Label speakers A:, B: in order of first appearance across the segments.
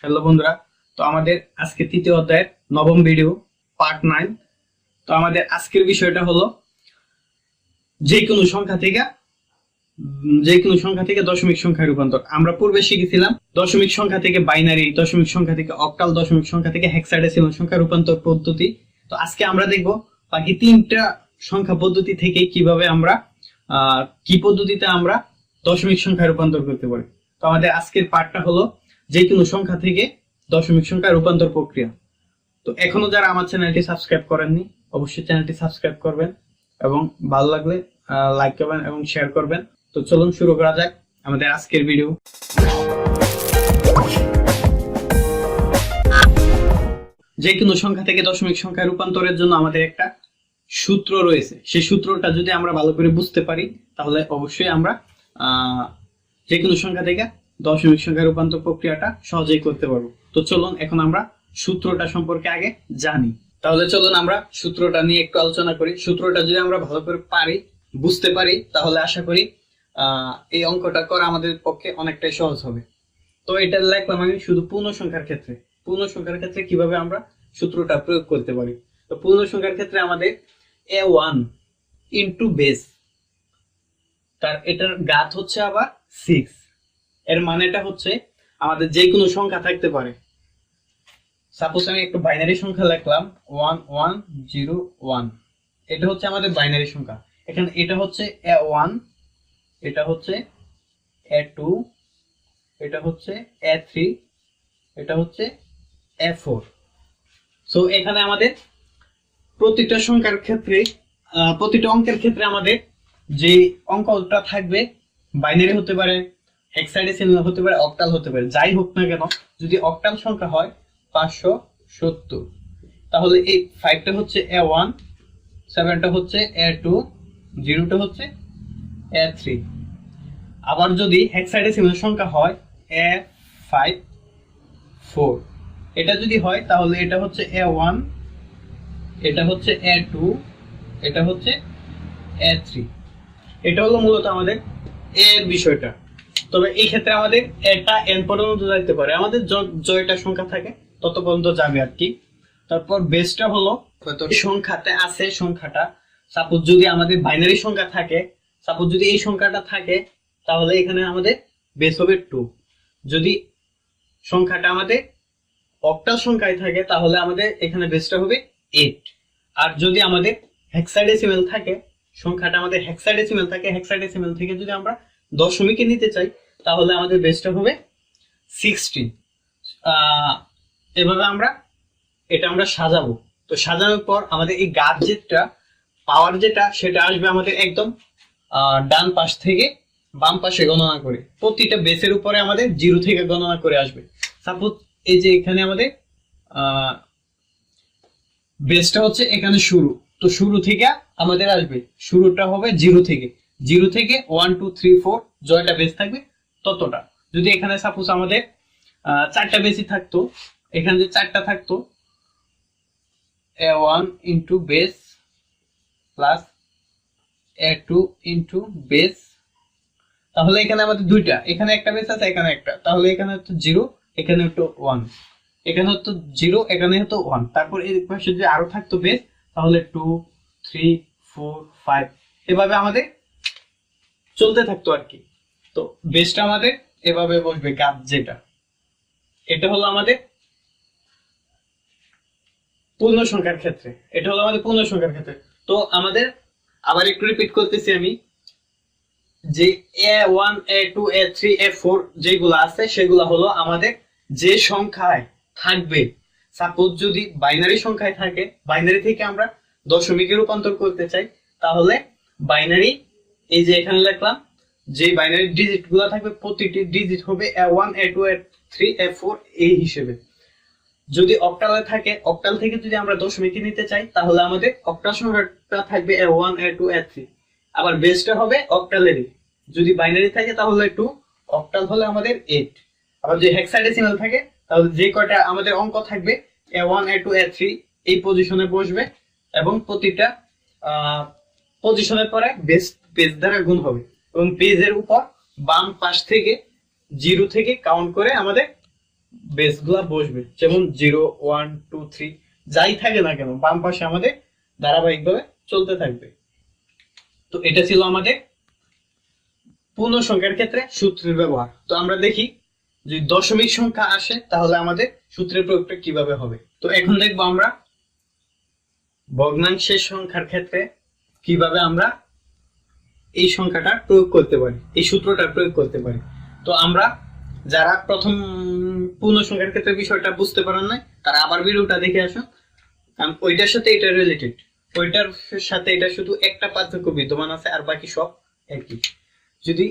A: Hello বন্ধুরা, তো আমাদের আজকে তৃতীয় অধ্যায়ের নবম ভিডিও পার্ট 9। তো আমাদের আজকের বিষয়টা হলো যে কোনো সংখ্যা থেকে দশমিক সংখ্যায় রূপান্তর। আমরা পূর্বে শিখেছিলাম দশমিক সংখ্যা থেকে বাইনারি, দশমিক সংখ্যা থেকে অক্টাল, দশমিক সংখ্যা থেকে হেক্সাডেসিমাল সংখ্যা রূপান্তর পদ্ধতি। তো আজকে আমরা দেখব বাকি তিনটা সংখ্যা পদ্ধতি থেকে কিভাবে আমরা কি পদ্ধতিতে আমরা দশমিক সংখ্যায় রূপান্তর করতে পারি। তো আমাদের আজকের পার্টটা হলো যে কোনো সংখ্যা থেকে দশমিক সংখ্যা রূপান্তর প্রক্রিয়া। তো এখনো যারা আমার চ্যানেলটি সাবস্ক্রাইব করেননি অবশ্যই চ্যানেলটি সাবস্ক্রাইব করবেন এবং ভালো লাগলে লাইক করবেন এবং শেয়ার করবেন। তো চলুন শুরু করা যাক আমাদের আজকের ভিডিও। যে কোনো সংখ্যা থেকে দশমিক সংখ্যায় রূপান্তরের জন্য আমাদের একটা সূত্র রয়েছে। সেই সূত্রটা যদি আমরা ভালো করে বুঝতে পারি তাহলে অবশ্যই আমরা যে কোনো সংখ্যা থেকে দশমিক সংখ্যা রূপান্তর প্রক্রিয়াটা সহজেই করতে পারবো। তো চলুন এখন আমরা সূত্রটা সম্পর্কে আগে জানি। তাহলে চলুন আমরা সূত্রটা নিয়ে একটু আলোচনা করি। সূত্রটা যদি আমরা ভালো করে বুঝতে পারি তাহলে আশা করি এই অঙ্কটা করা আমাদের পক্ষে অনেকটাই সহজ হবে। তো এটা লিখলাম আমি শুধু পূর্ণ সংখ্যার ক্ষেত্রে। পূর্ণ সংখ্যার ক্ষেত্রে কিভাবে আমরা সূত্রটা প্রয়োগ করতে পারি। তো পূর্ণ সংখ্যার ক্ষেত্রে আমাদের a1 ইন্টু বেস, তার এটার ঘাত হচ্ছে আবার 6। এর মানেটা হচ্ছে আমাদের যে কোনো সংখ্যা থাকতে পারে। সাপোজ আমি একটু বাইনারি সংখ্যা লিখলাম 1101, এটা হচ্ছে আমাদের বাইনারি সংখ্যা। এখানে এটা হচ্ছে a1, এটা হচ্ছে a2, এটা হচ্ছে a3, এটা হচ্ছে a4। সো এখানে আমাদের প্রতিটা সংখ্যার ক্ষেত্রে প্রতিটা অঙ্কের ক্ষেত্রে আমাদের যে অঙ্কটা থাকবে বাইনারি হতে পারে, হেক্সাডেসিমাল হতে পারে, অক্টাল হতে পারে, যাই হোক না কেন। যদি অক্টাল সংখ্যা হয় 570, তাহলে এই 5টা হচ্ছে a1, 7টা হচ্ছে a2, 0টা হচ্ছে a3। আবার যদি হেক্সাডেসিমাল সংখ্যা হয় a54, এটা যদি হয় তাহলে এটা হচ্ছে a1, এটা হচ্ছে a2, এটা হচ্ছে a3। এটা হলো মূলত আমাদের এর বিষয়টা। তবে এই ক্ষেত্রে আমাদের এটা n পর্যন্ত যাইতে পারে, আমাদের জয়টা সংখ্যা থাকে তত পর্যন্ত যাবে আর কি। তারপর বেসটা হলো সংখ্যাতে আছে সংখ্যাটা। সাপোজ যদি আমাদের বাইনারি সংখ্যা থাকে, সাপোজ যদি এই সংখ্যাটা থাকে তাহলে এখানে আমাদের বেস হবে 2। যদি সংখ্যাটা আমাদের অক্টাল সংখ্যায় থাকে তাহলে আমাদের এখানে বেসটা হবে 8। আর যদি আমাদের হেক্সাডেসিমাল থাকে, সংখ্যাটা আমাদের হেক্সাডেসিমাল থাকে, হেক্সাডেসিমাল থেকে যদি আমরা দশমিকে নিতে চাই তাহলে আমাদের বেসটা হবে 16। এভাবে এটা আমরা সাজাবো। তো সাজানোর পর আমাদের এই ঘাত যেটা পাওয়ার যেটা সেটা আসবে আমাদের একদম ডান পাশ থেকে বাম পাশে গণনা করে। প্রতিটা বেসের উপরে আমাদের 0 থেকে গণনা করে আসবে। সাপোজ এই যে এখানে আমাদের বেসটা হচ্ছে এখানে শুরু, তো শুরু থেকে আমাদের আসবে, শুরুটা হবে 0 থেকে 1 2 3 4 জয়টা বেস থাকবে ততটা। যদি এখানে সাপোজ আমাদের 4টা বেসই থাকতো, এখানে যে 4টা থাকতো a1 into base plus a2 into base, তাহলে এখানে আমাদের দুইটা, এখানে একটা বেস আছে এখানে একটা, তাহলে এখানে হচ্ছে 0, এখানে হচ্ছে 1, এখানে হচ্ছে 0, এখানে হচ্ছে 1। তারপর এই পাশে যদি আরো থাকতো বেস তাহলে 2 3 4 5 এভাবে আমাদের চলতে থাকতো আর কি। তো বেসটা আমাদের এভাবে বসবে ঘাত যেটা। এটা হলো আমাদের পূর্ণ সংখ্যার ক্ষেত্রে, এটা হলো আমাদের পূর্ণ সংখ্যার ক্ষেত্রে। তো আমাদের আবার একটু রিপিট করতেছি আমি, যে a1 a2 a3 a4 যেগুলো আছে সেগুলো হলো আমাদের যে সংখ্যায় থাকবে। সাপোজ যদি বাইনারি সংখ্যায় থাকে, বাইনারি থেকে আমরা দশমিকে রূপান্তর করতে চাই তাহলে বাইনারি, এই যে এখানে লিখলাম, যে বাইনারি ডিজিট গুলো থাকবে প্রতিটি ডিজিট হবে a1 a2 a3 a4 এই হিসেবে। যদি অক্টালে থাকে, অক্টাল থেকে যদি আমরা দশমিকে নিতে চাই তাহলে আমাদের অক্টাল সংখ্যাটা থাকবে a1 a2 a3। আবার বেসটা হবে অক্টালেরই। যদি বাইনারি থাকে তাহলে 2, অক্টাল হলে আমাদের 8। আবার যদি হেক্সাডেসিমাল থাকে তাহলে যে কয়টা আমাদের অঙ্ক থাকবে a1 a2 a3 এই পজিশনে বসবে এবং প্রতিটা পজিশনের পরে বেস দ্বারা গুণ হবে এবং পেজের উপর বাম পাশ থেকে 0 থেকে কাউন্ট করে আমাদের বেস গুলা বসবে, যেমন 0 1 2 3 যাই থাকে না কেন বাম পাশে আমাদের ধারাবাহিকভাবে চলতে থাকবে। তো এটা ছিল আমাদের পূর্ণ সংখ্যার ক্ষেত্রে সূত্রের ব্যবহার। তো আমরা দেখি যদি দশমিক সংখ্যা আসে তাহলে আমাদের সূত্রের প্রয়োগটা কিভাবে হবে। তো এখন দেখবো আমরা ভগ্নাংশের সংখ্যার ক্ষেত্রে কিভাবে আমরা এই সংখ্যাটা প্রয়োগ করতে পারি, এই সূত্রটা প্রয়োগ করতে পারি। তো আমরা যারা প্রথম পূর্ণ সংখ্যার ক্ষেত্রে বিষয়টা বুঝতে পারেন না, তারা আবার ভিডিওটা দেখে আসুন, কারণ ওইটার সাথে এটা রিলেটেড, ওইটার সাথে এটা শুধু একটা পার্থক্য বিদ্যমান আছে, আর বাকি সব একই। যদি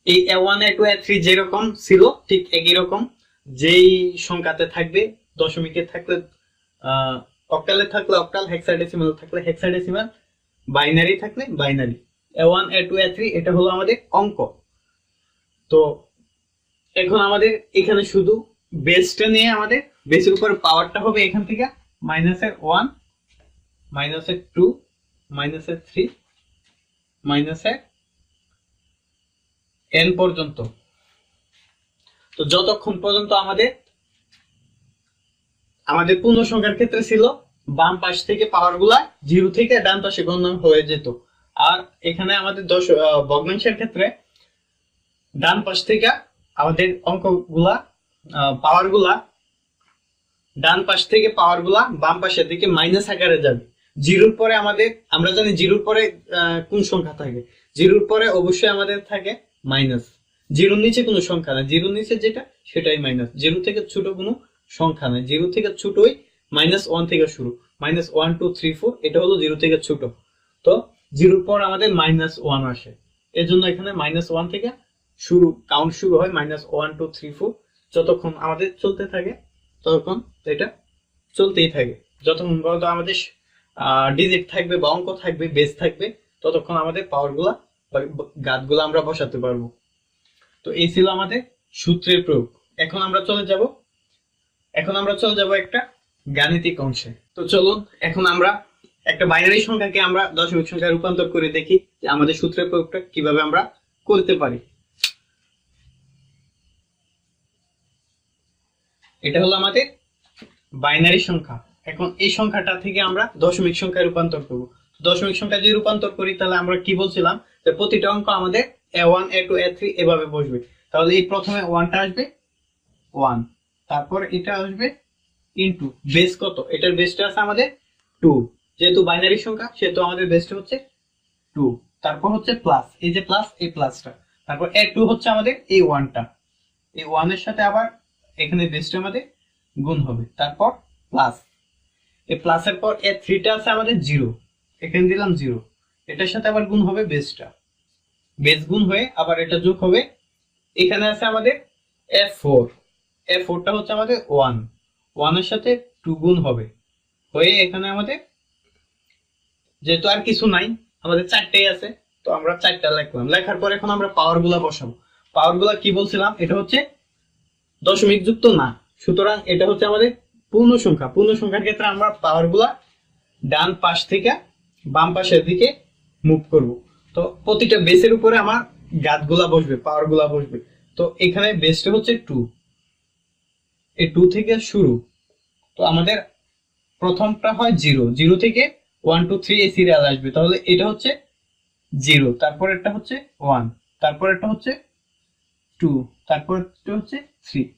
A: এই a1 a2 a3 যেরকম ছিল ঠিক একই রকম, যেই সংখ্যাতে থাকবে দশমিকে থাকলে অক্টালে থাকলে অক্টাল, হেক্সাডেসিমাল থাকলে হেক্সাডেসিমাল, বাইনারি থাকলে বাইনারি। a1 a2 a3 এটা হলো আমাদের অঙ্ক। তো এখন আমাদের এখানে শুধু বেসটা নিয়ে আমাদের বেসের উপর পাওয়ারটা হবে এখান থেকে -1 -2 -3 n পর্যন্ত। তো যতক্ষণ পর্যন্ত আমাদের পূর্ণ সংখ্যার ক্ষেত্রে ছিল বাম পাশ থেকে পাওয়ার গুলা 0 থেকে ডান পাশে গণনা হয়ে যেত, আর এখানে আমাদের ভগ্নাংশের ক্ষেত্রে ডান পাশ থেকে আমাদের অঙ্কগুলা পাওয়ার গুলা ডান পাশ থেকে পাওয়ার গুলা বাম পাশের দিকে মাইনাস আকারে যাবে। জিরোর পরে আমরা জানি জিরোর পরে কোন সংখ্যা থাকে, জিরোর পরে অবশ্যই আমাদের থাকে মাইনাস। জিরোর নিচে কোনো সংখ্যা নাই, জিরোর নিচে যেটা সেটাই মাইনাস। জিরো থেকে ছোট কোনো সংখ্যা নাই, জিরো থেকে ছোটই -1 থেকে শুরু, -1 2 3 4 এটা হলো জিরো থেকে ছোট। তো জিরোর পর আমাদের -1 আসে, এর জন্য এখানে -1 থেকে কাউন্ট শুরু হয়, -1 2 3 4 যতক্ষণ আমাদের চলতে থাকে ততক্ষণ এটা চলতেই থাকে। যতক্ষণ পর্যন্ত আমাদের ডিজিট থাকবে বা অঙ্ক থাকবে, বেস থাকবে, ততক্ষণ আমাদের পাওয়ার গুলা বা ঘাত গুলা আমরা বসাতে পারবো। তো এই ছিল আমাদের সূত্রের প্রয়োগ। এখন আমরা চলে যাব একটা গাণিতিক অংশে। তো চলুন এখন আমরা একটা বাইনারি সংখ্যাকে আমরা দশমিক সংখ্যায় রূপান্তর করে দেখি যে আমাদের সূত্রের প্রয়োগটা কিভাবে আমরা করতে পারি। এটা হলো আমাদের বাইনারি সংখ্যা। এখন এই সংখ্যাটা থেকে আমরা দশমিক সংখ্যায় রূপান্তর করব। দশমিক সংখ্যা যদি রূপান্তর করি তাহলে আমরা কি বলছিলাম যে প্রতিটা অঙ্ক আমাদের a1 a2 a3 এভাবে বসবে। তাহলে এই প্রথমে 1টা আসবে 1, তারপর এটা আসবে ইনটু বেস কত, এটার বেসটা আছে আমাদের 2, যেহেতু বাইনারি সংখ্যা সেহেতু আমাদের বেসটা হচ্ছে 2, তারপর হচ্ছে প্লাস, এই যে প্লাস, এই প্লাসটা, তারপর a2 হচ্ছে আমাদের এই 1টা, এই 1 এর সাথে আবার এখানে বেসটা আমাদের গুণ হবে, তারপর প্লাস, এই প্লাসের পর a3টা আছে আমাদের 0, এখানে দিলাম 0, এটার সাথে আবার গুণ হবে বেসটা, বেস গুণ হয়ে আবার এটা যোগ হবে, এখানে আছে আমাদের f4, f4টা হচ্ছে আমাদের 1 এর সাথে 2 গুণ হবে হয়ে এখানে আমাদের যেহেতু আর কিছু নাই আমাদের 4টাই আছে, তো আমরা 4টা লিখলাম। লেখার পর এখন আমরা পাওয়ার গুলা বসাবো। পাওয়ার গুলা কি বলছিলাম, এটা হচ্ছে দশমিক যুক্ত না, সুতরাং এটা হচ্ছে আমাদের পূর্ণ সংখ্যা। পূর্ণ সংখ্যার ক্ষেত্রে আমরা পাওয়ার গুলা ডান পাশ থেকে বাম পাশের দিকে মুভ করব। তো প্রতিটা বেসের উপরে আমার ঘাত গুলা বসবে, পাওয়ার গুলা বসবে। তো এখানে বেসটা হচ্ছে 2, এই 2 থেকে শুরু, তো আমাদের প্রথমটা হয় 0 থেকে 1 2 3 এই সিরিয়াল আসবে, তাহলে এটা হচ্ছে 0, তারপর এটা হচ্ছে 1, তারপর এটা হচ্ছে 2, তারপর এটা হচ্ছে 3।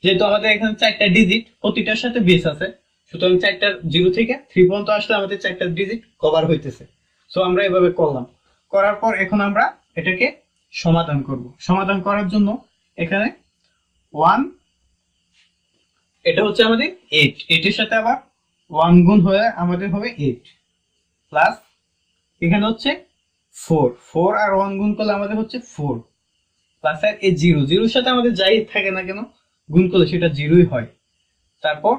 A: যেহেতু আমাদের এখানে 4টা ডিজিট, প্রতিটার সাথে বেস আছে, সুতরাং 4টা 0 থেকে 3 পর্যন্ত আসলে আমাদের 4টা ডিজিট কভার হইতেছে। সো আমরা এভাবে করলাম, করার পর এখন আমরা এটাকে সমাধান করব। সমাধান করার জন্য এখানে 1, এটা হচ্ছে আমাদের 8, 8 এর সাথে আবার 1 গুণ হয়ে আমাদের হবে 8, প্লাস এখানে হচ্ছে 4 আর 1 গুণ করলে আমাদের হচ্ছে 4, প্লাস আর এই 0 0 সাথে আমাদের যাই থাকে না কেন গুণ করলে সেটা 0ই হয়। তারপর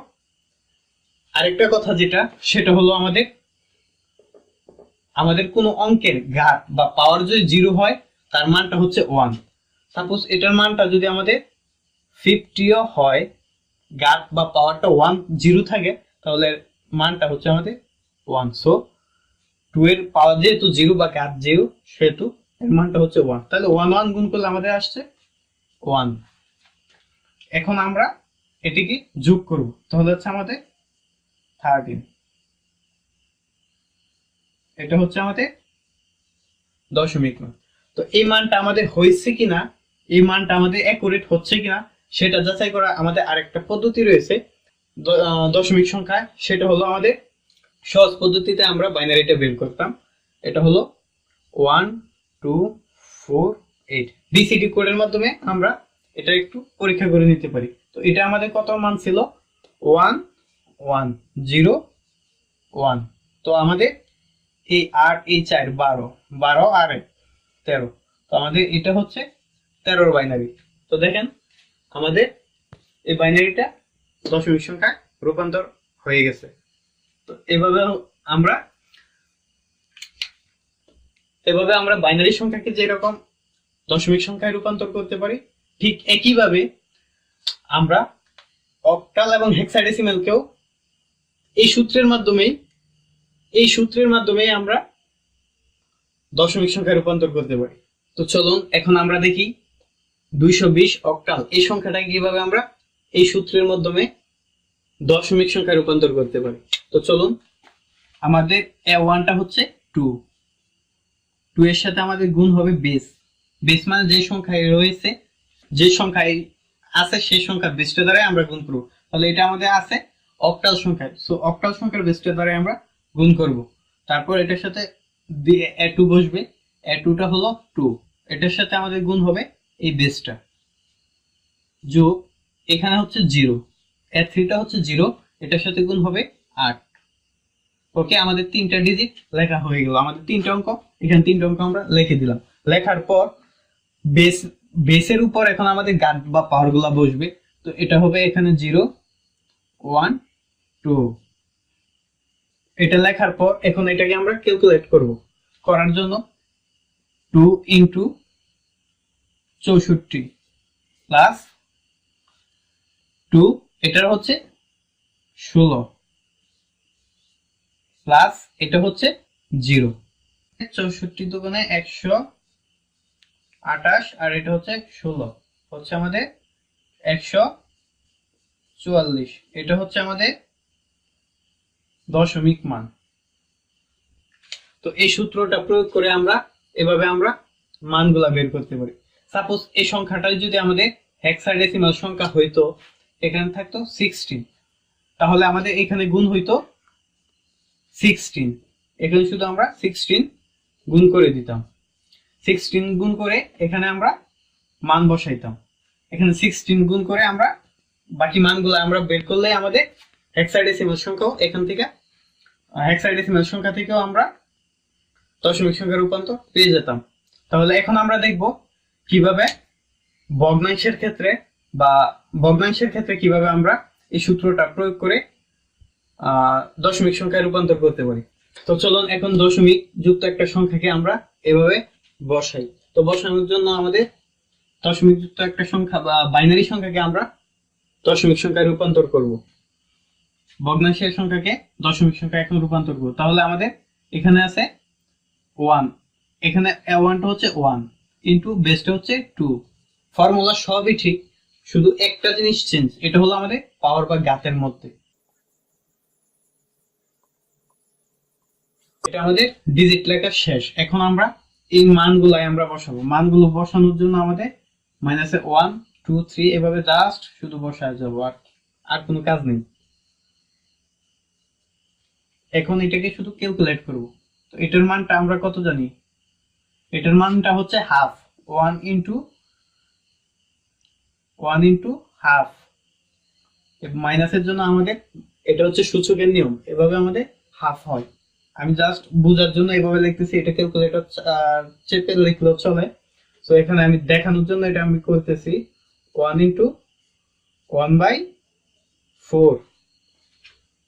A: আরেকটা কথা যেটা, সেটা হলো আমাদের কোনো অঙ্কের ঘাত বা পাওয়ার যদি 0 হয় তার মানটা হচ্ছে 1। সাপোজ এটার মানটা যদি আমাদের 50ও হয়, ঘাত বা পাওয়ারটা 1 0 থাকে, তাহলে মানটা হচ্ছে আমাদের 1। সো 2 এর পাওয়ার যেহেতু 0 বা ঘাত 0, সেহেতু এর মানটা হচ্ছে 1। তাহলে 1 1 গুণ করলে আমাদের আসছে 1। এখন আমরা এটিকে যোগ করব, তাহলে হচ্ছে আমাদের 13। এটা হচ্ছে আমাদের দশমিক মান। তো এই মানটা আমাদের হয়েছে কিনা, এই মানটা আমাদের অ্যাকুরেট হচ্ছে কিনা সেটা যাচাই করা আমাদের আরেকটা পদ্ধতি রয়েছে দশমিক সংখ্যায়। সেটা হলো আমাদের সহজ পদ্ধতিতে আমরা বাইনারিটা বের করতাম। এটা হলো 1 2 4 8 বিসিডি কোডের মাধ্যমে আমরা এটা একটু পরীক্ষা করে নিতে পারি। তো এটা আমাদের কত মান ছিল? 1 1 0 1। তো আমাদের এই 8 এই 4 12 12 আর 13। তো আমাদের এটা হচ্ছে 13 বাইনারি। তো দেখেন আমাদের এই বাইনারিটা দশমিক সংখ্যায় রূপান্তর হয়ে গেছে। তো আমরা এভাবে আমরা বাইনারি সংখ্যাকে যেরকম দশমিক সংখ্যায় রূপান্তর করতে পারি, ঠিক একইভাবে আমরা অক্টাল এবং হেক্সাডেসিমালকেও এই সূত্রের মাধ্যমেই আমরা দশমিক সংখ্যায় রূপান্তর করতে পারি। তো চলুন এখন আমরা দেখি 220 অক্টাল এই সংখ্যাটাকে কিভাবে আমরা এই সূত্রের মাধ্যমে দশমিক সংখ্যায় রূপান্তর করতে পারি। তো চলুন, আমাদের a1টা হচ্ছে 2 এর সাথে আমাদের গুণ হবে বেস। বেস মানে যে সংখ্যায় রয়েছে, যে সংখ্যায় আছে সেই সংখ্যার বেসটা দ্বারা আমরা গুণ করব। তাহলে এটা আমাদের আছে অক্টাল সংখ্যায়, সো অক্টাল সংখ্যার বেসটা দ্বারা আমরা গুণ করব। তারপর এটার সাথে a2 বসবে, a2টা হলো 2, এটার সাথে আমাদের গুণ হবে এই বেসটা, যোগ এখানে হচ্ছে 0, a3টা হচ্ছে 0, এটার সাথে গুণ হবে 8। ওকে, আমাদের 3টা ডিজিট লেখা হয়ে গেল। আমাদের 3টা অঙ্ক, এখানে 3টা অঙ্ক আমরা লিখে দিলাম। লেখার পর বেসের উপর এখন আমাদের গাঁট বা পাওয়ার গুলা বসবে। তো এটা হবে এখানে 0 1 2। এটা লেখার পর এখন এটাকে আমরা ক্যালকুলেট করব। করার জন্য 2 ইন্টু 64 প্লাস 2, এটার হচ্ছে 16 প্লাস এটা হচ্ছে 0। 64 দুগুণে 128 আর এটা হচ্ছে 16, হচ্ছে আমাদের 144। এটা হচ্ছে আমাদের দশমিক মান। তো এই সূত্রটা প্রয়োগ করে আমরা এভাবে আমরা মানগুলা বের করতে পারি। সাপোজ এই সংখ্যাটা যদি আমাদের হেক্সাডেসিমাল সংখ্যা হইতো, এখানে থাকতো 16, তাহলে আমাদের এখানে গুণ হইতো 16। এখানে শুধু আমরা 16 গুণ করে দিতাম, 16 গুণ করে এখানে আমরা মান বসাইতাম। এখানে 16 গুণ করে আমরা বাকি মানগুলো আমরা বের করলে আমাদের হেক্সাডেসিমাল সংখ্যাও এখান থেকে হেক্সাডেসিমাল সংখ্যা থেকেও আমরা দশমিক সংখ্যা রূপান্তর পেয়ে যেতাম। তাহলে এখন আমরা দেখব কিভাবে ভগ্নাংশের ক্ষেত্রে কিভাবে আমরা এই সূত্রটা প্রয়োগ করে দশমিক সংখ্যায় রূপান্তর করতে পারি। তো চলুন এখন দশমিক যুক্ত একটা সংখ্যাকে আমরা এভাবে বসাই। তো বসানোর জন্য আমাদের দশমিক যুক্ত একটা সংখ্যা বা বাইনারি সংখ্যাকে আমরা দশমিক সংখ্যায় রূপান্তর করব। ভগ্নাংশের সংখ্যাকে দশমিক সংখ্যায় এখন রূপান্তর করব। তাহলে আমাদের এখানে আছে 1, এখানে a1টা হচ্ছে 1 ইন্টু বেসটা হচ্ছে 2। ফর্মুলা সবই ঠিক, শুধু একটা জিনিস চেঞ্জ, এটা হলো আমাদের পাওয়ার বা ঘাতের মধ্যে। এটা আমাদের ডিজিট লেখা শেষ। এখন আমরা এই মানগুলাই আমরা বসাবো। মানগুলো বসানোর জন্য আমাদের মাইনাসে 1 2 3 এভাবে জাস্ট শুধু বসায় যাবো, আর কোনো কাজ নেই। এখন এটাকে শুধু ক্যালকুলেট করব। তো এটার মানটা আমরা কত জানি? এটার মানটা হচ্ছে হাফ। 1 into half. মাইনাসের জন্য আমাদের এটা হচ্ছে সূচকের নিয়ম, এভাবে আমাদের হাফ হয়। আমি জাস্ট বোঝার জন্য এভাবে লিখতেছি, এটা ক্যালকুলেটর চেপে লিখলেও চলে। তো এখানে আমি দেখানোর জন্য এটা আমি করতেছি 1 ইন্টু 1/4।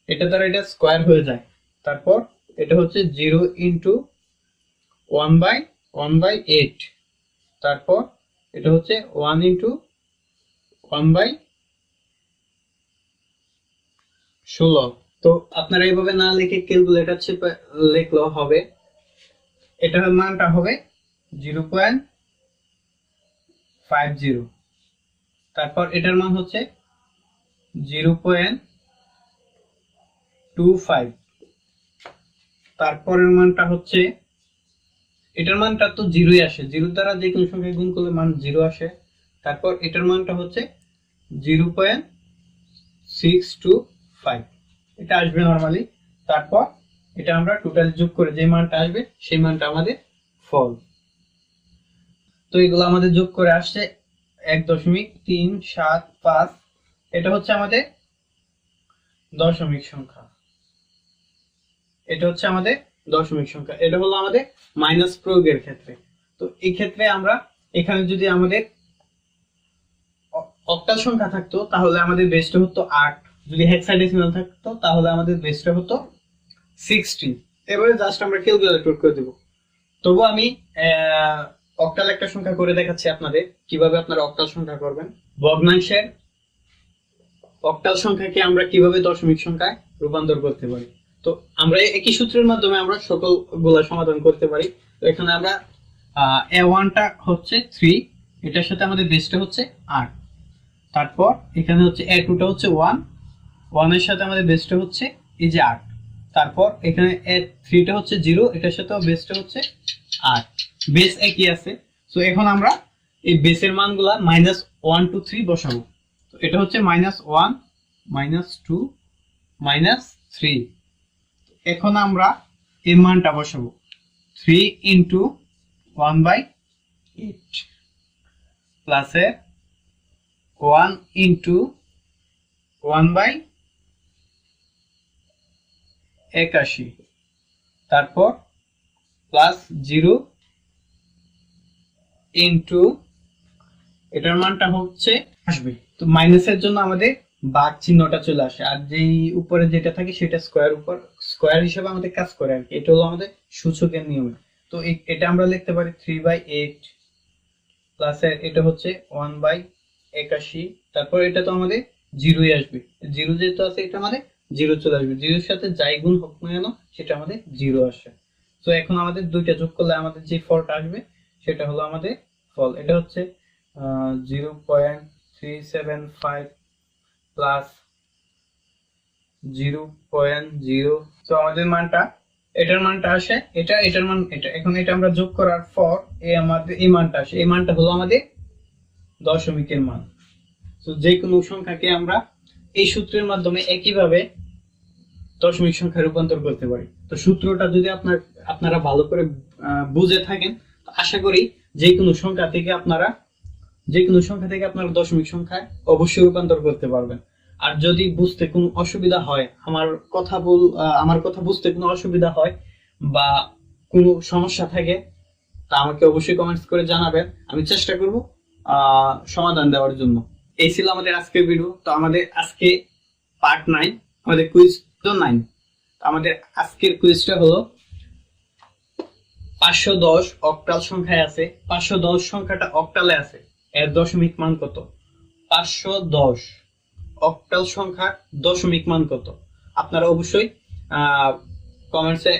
A: এটা দ্বারা এটা স্কোয়ার হয়ে যায়। তারপর এটা হচ্ছে 0 ইন্টু 1/8। তারপর এটা হচ্ছে 1 ইন্টু 1/16। তো আপনারা এইভাবে না লিখে ক্যালকুলেটর চেপে লিখলেও হবে। এটার মানটা হবে 0.50। তারপর এটার মান হচ্ছে 0.25। তারপরের মানটা হচ্ছে, এটার মানটা তো জিরোই আসে, জিরো দ্বারা যে কোনো সংখ্যায় গুণ করলে মান জিরো আসে। তারপর এটার মানটা হচ্ছে 0.625, এটা আসবে নর্মালি। তারপর এটা আমরা টোটাল যোগ করে যে মানটা আসবে সেই মানটা আমাদের ফল। তো এগুলো আমাদের যোগ করে আসছে 1.375। এটা হচ্ছে আমাদের দশমিক সংখ্যা, এটা হচ্ছে আমাদের দশমিক সংখ্যা। এটা হলো আমাদের মাইনাস প্রয়োগের ক্ষেত্রে। তো এই ক্ষেত্রে আমরা এখানে যদি আমাদের অক্টাল সংখ্যা থাকতো তাহলে আমাদের বেসটা হতো 8, যদি হেক্সাডেসিমাল থাকতো তাহলে আমাদের বেসটা হতো 16। এবারে জাস্ট আমরা ক্যালকুলেটর করে দেব। তবু আমি অক্টাল একটা সংখ্যা করে দেখাচ্ছি আপনাদের কিভাবে আপনারা অক্টাল সংখ্যা করবেন। ভগ্নাংশের অক্টাল সংখ্যাকে আমরা কিভাবে দশমিক সংখ্যায় রূপান্তর করতে পারি। তো আমরা একই সূত্রের মাধ্যমে আমরা সকলগুলা সমাধান করতে পারি। তো এখানে আমরা a1টা হচ্ছে 3, এটার সাথে আমাদের বেসটা হচ্ছে 8। তারপর এখানে হচ্ছে a2টা হচ্ছে 1, 1 এর সাথে আমাদের বেসটা হচ্ছে এই যে 8। তারপর এখানে a3টা হচ্ছে 0, এটার সাথেও বেসটা হচ্ছে 8, বেস একই আছে। তো এখন আমরা এই বেসের মানগুলা -1 2 3 বসাবো। তো এটা হচ্ছে -1 -2 -3। এখন আমরা এই মানটা বসাবো 3 × 1/8 প্লাসে 1 × 1/81, তারপর প্লাস 0 × এটার মানটা হচ্ছে আসবে। তো মাইনাসের জন্য আমাদের ভাগ চিহ্নটা চলে আসে, আর যেই উপরে যেটা থাকে সেটা স্কোয়ার হিসেবে আমাদের কাজ করে আর কি। এটা হলো আমাদের সূচকের নিয়ম। তো এটা আমরা লিখতে পারি 3/8 প্লাস এটা হচ্ছে 1/81। তারপর এটা তো আমাদের জিরোই আসবে, জিরো যেহেতু আছে এটা আমাদের জিরো চলে আসবে, জিরোর সাথে যাই গুণ হোক না কেন সেটা আমাদের জিরো আসে। তো এখন আমাদের দুইটা যোগ করলে আমাদের যে ফলটা আসবে সেটা হলো আমাদের ফল। এটা হচ্ছে 0.375 প্লাস 0.0। তো আমাদের মানটা, এটার মানটা আসে এটা, এটার মান এটা। এখন এটা আমরা যোগ করার পর আমাদের এই মানটা আসে, এই মানটা হলো আমাদের দশমিকের মান। তো যে কোনো সংখ্যাকে আমরা এই সূত্রের মাধ্যমে একইভাবে দশমিক সংখ্যায় রূপান্তর করতে পারি। তো সূত্রটা যদি আপনারা ভালো করে বুঝে থাকেন, আশা করি যে কোনো সংখ্যা থেকে আপনারা দশমিক সংখ্যায় অবশ্যই রূপান্তর করতে পারবেন। আর যদি বুঝতে কোনো অসুবিধা হয়, আমার কথা বুঝতে কোনো অসুবিধা হয় বা কোনো সমস্যা থাকে, তা আমাকে অবশ্যই কমেন্টস করে জানাবেন, আমি চেষ্টা করব সমাধান দেওয়ার জন্য। এই ছিল আমাদের আজকের ভিডিও। তো আমাদের আজকে পার্ট 9, আমাদের কুইজ 9। আমাদের আজকের কুইজটা হলো 510 অক্টাল সংখ্যায় আছে, 510 সংখ্যাটা অক্টালে আছে, এর দশমিক মান কত? 510 অক্টাল সংখ্যার দশমিক মান কত? আপনারা অবশ্যই কমেন্টসে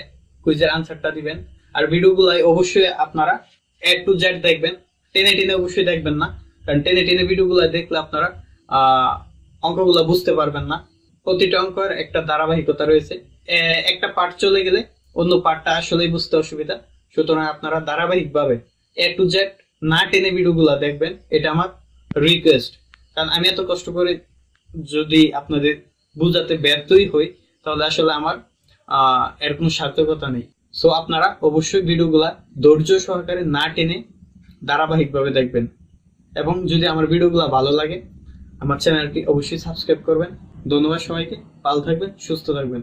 A: কুইজের আনসারটা দিবেন। আর ভিডিওগুলাই অবশ্যই আপনারা A to Z দেখবেন, টেনে টেনে অবশ্যই দেখবেন না, কারণ টেনে টেনে ভিডিওগুলো দেখলে আপনারা অঙ্কগুলো বুঝতে পারবেন না। প্রতিটা অঙ্কের একটা ধারাবাহিকতা রয়েছে, একটা পার্ট চলে গেলে অন্য পার্টটা আসলেই বুঝতে অসুবিধা। সুতরাং আপনারা ধারাবাহিকভাবে A to Z না টেনে ভিডিওগুলো দেখবেন, এটা আমার রিকোয়েস্ট। কারণ আমি এত কষ্ট করে যদি আপনাদের বুঝাতে ব্যর্থই হই তাহলে আসলে আমার এর কোনো সার্থকতা নেই। সো আপনারা অবশ্যই ভিডিওগুলা ধৈর্য সহকারে না টেনে ধারাবাহিকভাবে দেখবেন, এবং যদি আমার ভিডিওগুলো ভালো লাগে আমার চ্যানেলটি অবশ্যই সাবস্ক্রাইব করবেন। ধন্যবাদ সবাইকে, ভালো থাকবেন, সুস্থ থাকবেন।